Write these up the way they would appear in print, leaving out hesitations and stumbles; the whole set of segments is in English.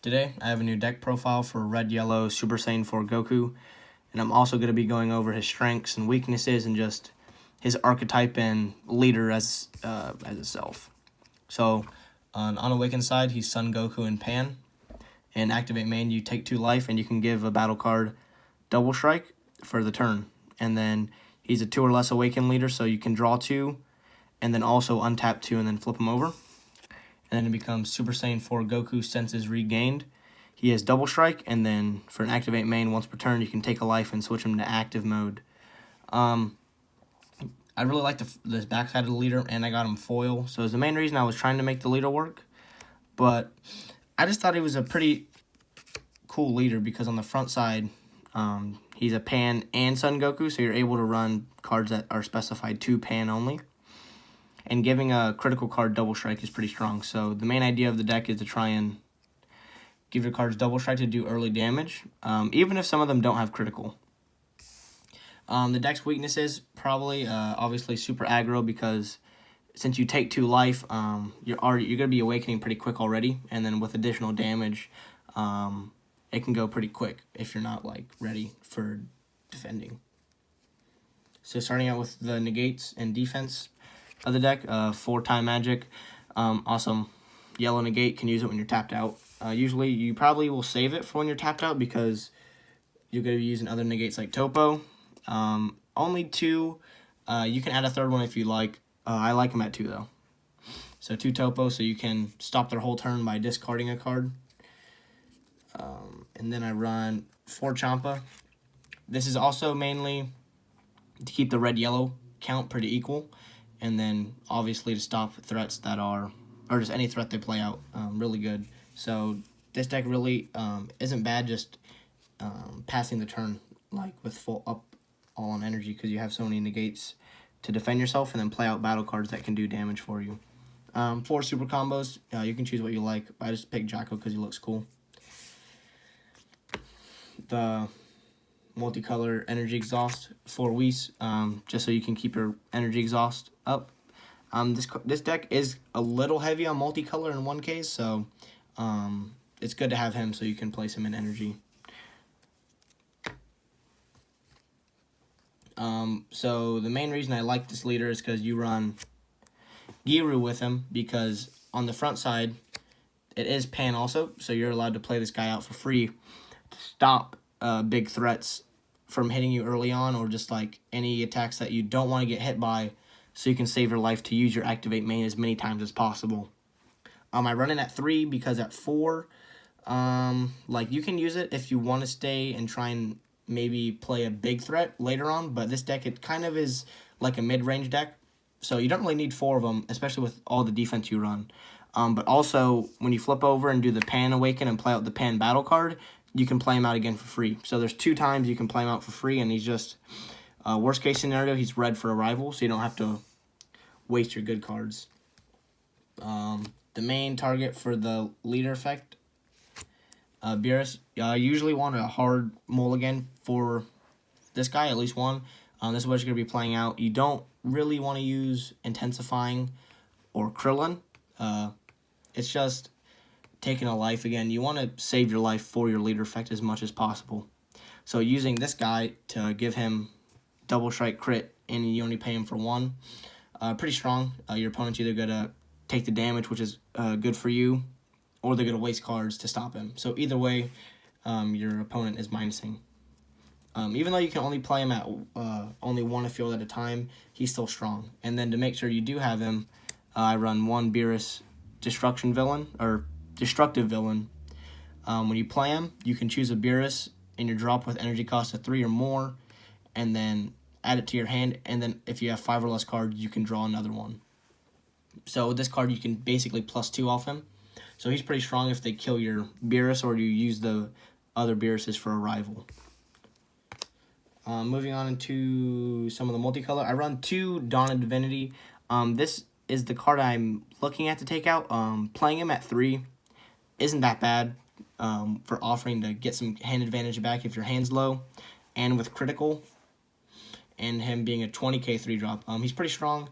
Today, I have a new deck profile for Red Yellow Super Saiyan 4 Goku, and I'm also going to be going over his strengths and weaknesses and just his archetype and leader as itself. So, on Awakened side, he's Sun Goku and Pan. In Activate main, you take 2 life, and you can give a battle card Double Strike for the turn. And then he's a 2 or less Awakened leader, so you can draw 2, and then also untap 2 and then flip him over. And then it becomes Super Saiyan 4 Goku Senses Regained. He has Double Strike, and then for an Activate main, once per turn, you can take a life and switch him to active mode. I really like the backside of the leader, and I got him foil. So it's the main reason I was trying to make the leader work. But I just thought he was a pretty cool leader because on the front side, he's a Pan and Sun Goku, so you're able to run cards that are specified to Pan only. And giving a critical card Double Strike is pretty strong. So the main idea of the deck is to try and give your cards Double Strike to do early damage, even if some of them don't have critical. The deck's weaknesses, probably, obviously, super aggro, because since you take 2 life, you're going to be awakening pretty quick already, and then with additional damage, it can go pretty quick if you're not ready for defending. So starting out with the negates and defense of the deck, 4-time magic, awesome. Yellow negate, can use it when you're tapped out. Usually, you probably will save it for when you're tapped out because you're going to be using other negates like Topo. Only 2. You can add a 3rd one if you like. I like them at 2, though. So 2 Topo, so you can stop their whole turn by discarding a card. And then I run 4 Champa. This is also mainly to keep the red-yellow count pretty equal. And then, obviously, to stop threats that are, or just any threat they play out, really good. So this deck really isn't bad, just passing the turn, with full up all on energy, because you have so many negates to defend yourself and then play out battle cards that can do damage for you. 4 super combos, you can choose what you like. I just picked Jacko because he looks cool. The multicolor energy exhaust, 4 Whis, just so you can keep your energy exhaust up. This deck is a little heavy on multicolor in one case, so it's good to have him so you can place him in energy. So the main reason I like this leader is because you run Giru with him, because on the front side, it is Pan also, so you're allowed to play this guy out for free to stop big threats from hitting you early on, or just any attacks that you don't want to get hit by, so you can save your life to use your Activate main as many times as possible. I run it at 3 because at 4, you can use it if you want to stay and try and maybe play a big threat later on, but this deck, it kind of is like a mid-range deck, so you don't really need 4 of them, especially with all the defense you run. But also, when you flip over and do the Pan Awaken and play out the Pan battle card, you can play him out again for free. So there's 2 times you can play him out for free, and he's just, worst case scenario, he's red for Arrival, so you don't have to waste your good cards. The main target for the leader effect, Beerus, usually want a hard mulligan for this guy, at least one. This is what you're going to be playing out. You don't really want to use Intensifying or Krillin. It's just taking a life again. You want to save your life for your leader effect as much as possible. So using this guy to give him Double Strike crit, and you only pay him for 1, pretty strong. Your opponent's either going to take the damage, which is good for you, or they're going to waste cards to stop him. So either way, your opponent is minusing. Even though you can only play him at only 1 field at a time, he's still strong. And then to make sure you do have him, I run 1 Beerus Destructive Villain. When you play him, you can choose a Beerus in your drop with energy cost of 3 or more, and then add it to your hand, and then if you have 5 or less cards, you can draw another one. So with this card, you can basically +2 off him. So he's pretty strong if they kill your Beerus or you use the other Beeruses for Arrival. Moving on into some of the multicolor, I run 2 Dawn of Divinity. This is the card I'm looking at to take out. Playing him at 3 isn't that bad for offering to get some hand advantage back if your hand's low. And with critical, and him being a 20k 3-drop, he's pretty strong.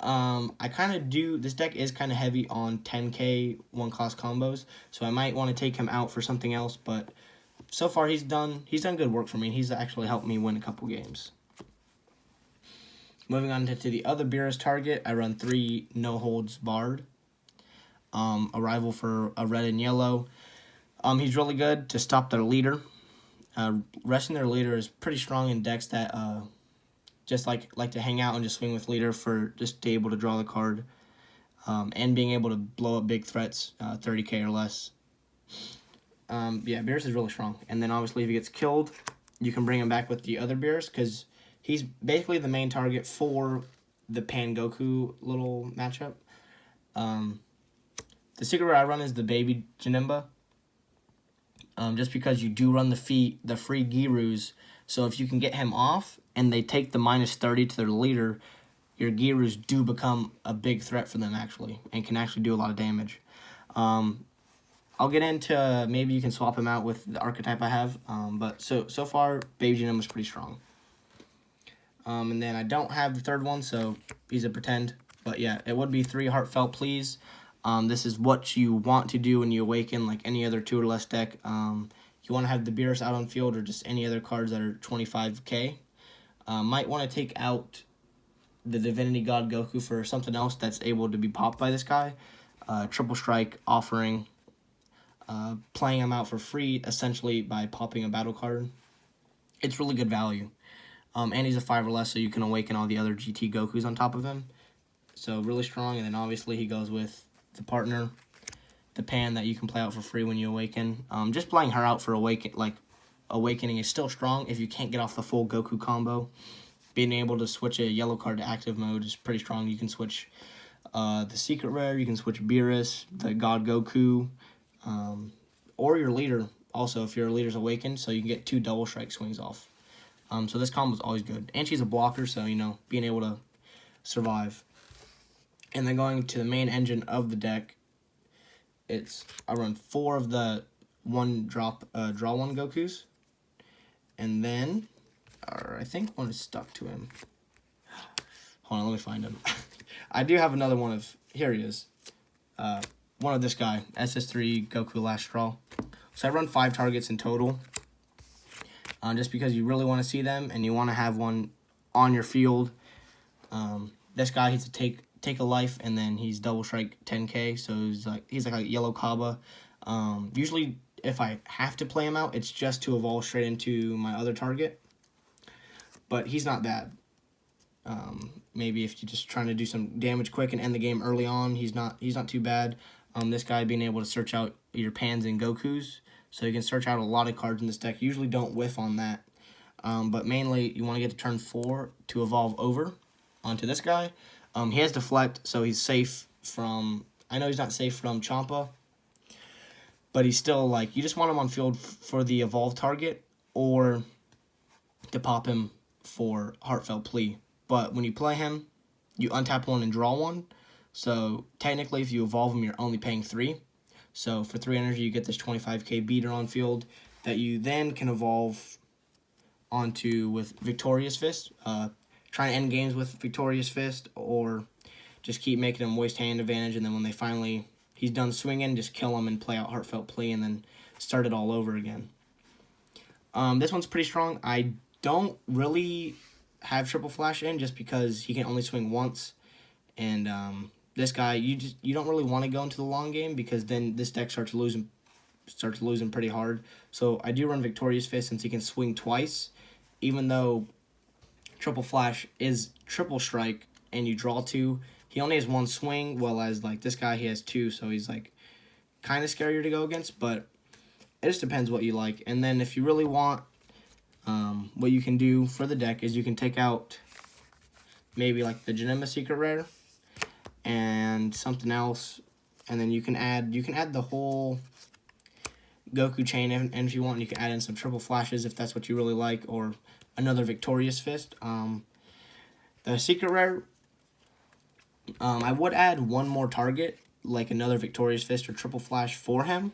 I kind of do, this deck is kind of heavy on 10k one cost combos, so I might want to take him out for something else, but so far he's done good work for me. He's actually helped me win a couple games. Moving on to the other Beerus target, I run 3 No Holds Bard. A rival for a red and yellow. He's really good to stop their leader. Resting their leader is pretty strong in decks that just like to hang out and just swing with leader for just to be able to draw the card, and being able to blow up big threats, 30k or less. Yeah, Beerus is really strong. And then obviously if he gets killed, you can bring him back with the other Beerus, because he's basically the main target for the Pan Goku little matchup. The secret rare I run is the baby Janemba. Just because you do run the free Girus, so if you can get him off and they take the -30 to their leader, your Girus do become a big threat for them actually, and can actually do a lot of damage. I'll get into maybe you can swap him out with the archetype I have, but so far Baby Janemba is pretty strong. And then I don't have the third one, so he's a pretend. But yeah, it would be 3 Heartfelt Pleas. This is what you want to do when you awaken, like any other 2 or less deck. You want to have the Beerus out on field, or just any other cards that are 25k. Might want to take out the Divinity God Goku for something else that's able to be popped by this guy. Triple Strike, Offering, playing him out for free, essentially by popping a battle card. It's really good value. And he's a 5 or less, so you can awaken all the other GT Gokus on top of him. So really strong, and then obviously he goes with the partner, the Pan that you can play out for free when you awaken. Just playing her out for awakening is still strong if you can't get off the full Goku combo. Being able to switch a yellow card to active mode is pretty strong. You can switch the secret rare, you can switch Beerus, the God Goku, or your leader also if your leader's awakened, so you can get 2 double strike swings off. So this combo is always good. And she's a blocker, so, you know, being able to survive. And then going to the main engine of the deck, I run 4 of the draw 1 Gokus. And then, I think one is stuck to him. Hold on, let me find him. I do have another one of, here he is. One of this guy, SS3 Goku Last Straw. So I run 5 targets in total. Just because you really want to see them and you want to have one on your field. This guy, he's a take a life, and then he's double strike 10k, so he's like a yellow Kaba. Usually if I have to play him out, it's just to evolve straight into my other target, but he's not bad. Maybe if you're just trying to do some damage quick and end the game early on, he's not too bad. This guy being able to search out your Pans and Gokus, so you can search out a lot of cards in this deck. You usually don't whiff on that, but mainly you want to get to turn 4 to evolve over onto this guy. He has Deflect, so he's safe from... I know he's not safe from Champa, but he's still, like, you just want him on field for the evolve target, or to pop him for Heartfelt Plea. But when you play him, you untap 1 and draw 1. So technically, if you evolve him, you're only paying 3. So for 3 energy, you get this 25k beater on field that you then can evolve onto with Victorious Fist. Trying to end games with Victorious Fist, or just keep making him waste hand advantage, and then when he's done swinging, just kill him and play out Heartfelt Plea, and then start it all over again. This one's pretty strong. I don't really have Triple Flash in, just because he can only swing once, and this guy, you don't really want to go into the long game, because then this deck starts losing pretty hard. So I do run Victorious Fist since he can swing twice, even though Triple Flash is triple strike and you draw 2. He only has 1 swing, while as like this guy, he has 2, so he's like kind of scarier to go against, but it just depends what you like. And then if you really want, what you can do for the deck is you can take out maybe like the Janemba Secret Rare and something else, and then you can add the whole Goku chain, and if you want, you can add in some Triple Flashes if that's what you really like, or another Victorious Fist. The Secret Rare, I would add 1 more target, like another Victorious Fist or Triple Flash for him,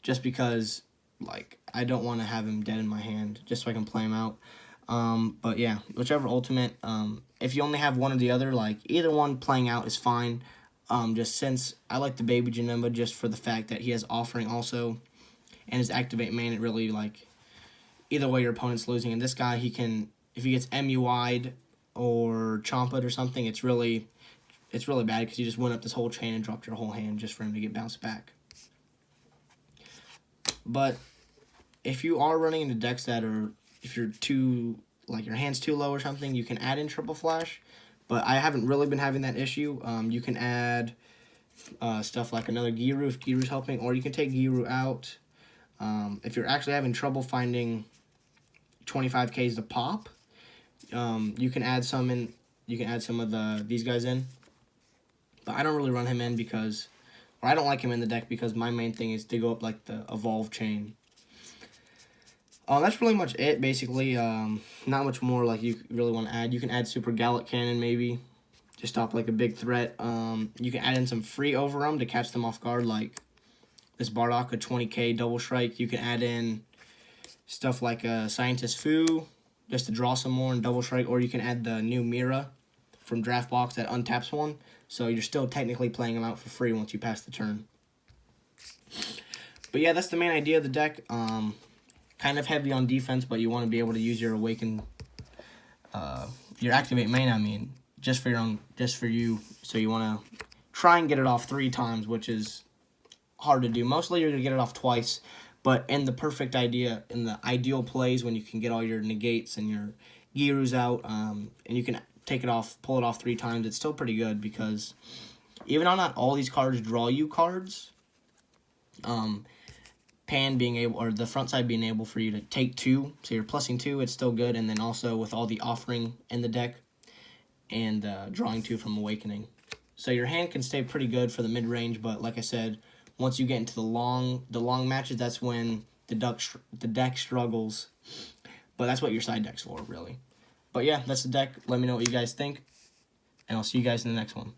just because, like, I don't want to have him dead in my hand, just so I can play him out. But yeah, whichever ultimate. If you only have one or the other, like either one playing out is fine. Just since I like the Baby Janemba just for the fact that he has offering also, and his activate main, it really like either way your opponent's losing. And this guy, he can, if he gets MUI'd or Chompa'd or something, it's really bad because you just went up this whole chain and dropped your whole hand just for him to get bounced back. But if you are running into decks that are, if you're too, like your hand's too low or something, you can add in Triple Flash. But I haven't really been having that issue. You can add stuff like another Giru if Giru's helping, or you can take Giru out. If you're actually having trouble finding 25Ks to pop, you can add some in. You can add some of these guys in. But I don't really run him in because, or I don't like him in the deck because my main thing is to go up like the evolve chain. That's pretty much it, basically. Not much more like you really want to add. You can add Super Gallic Cannon maybe, to stop like a big threat. You can add in some free overrun to catch them off guard, like this Bardock, a 20k double strike. You can add in stuff like a Scientist Fu, just to draw some more and double strike, or you can add the new Mira from Draft Box that untaps one. So you're still technically playing them out for free once you pass the turn. But yeah, that's the main idea of the deck. Kind of heavy on defense, but you want to be able to use your awaken, your activate main. I mean, just for you. So you want to try and get it off 3 times, which is hard to do. Mostly you're gonna get it off twice, but in the perfect idea, in the ideal plays when you can get all your negates and your Girus out, and you can take it off, pull it off 3 times, it's still pretty good because even though not all these cards draw you cards, Pan being able, or the front side being able for you to take 2, so you're plussing 2, it's still good, and then also with all the offering in the deck, and drawing 2 from Awakening. So your hand can stay pretty good for the mid-range, but like I said, once you get into the long matches, that's when the deck struggles. But that's what your side deck's for, really. But yeah, that's the deck. Let me know what you guys think, and I'll see you guys in the next one.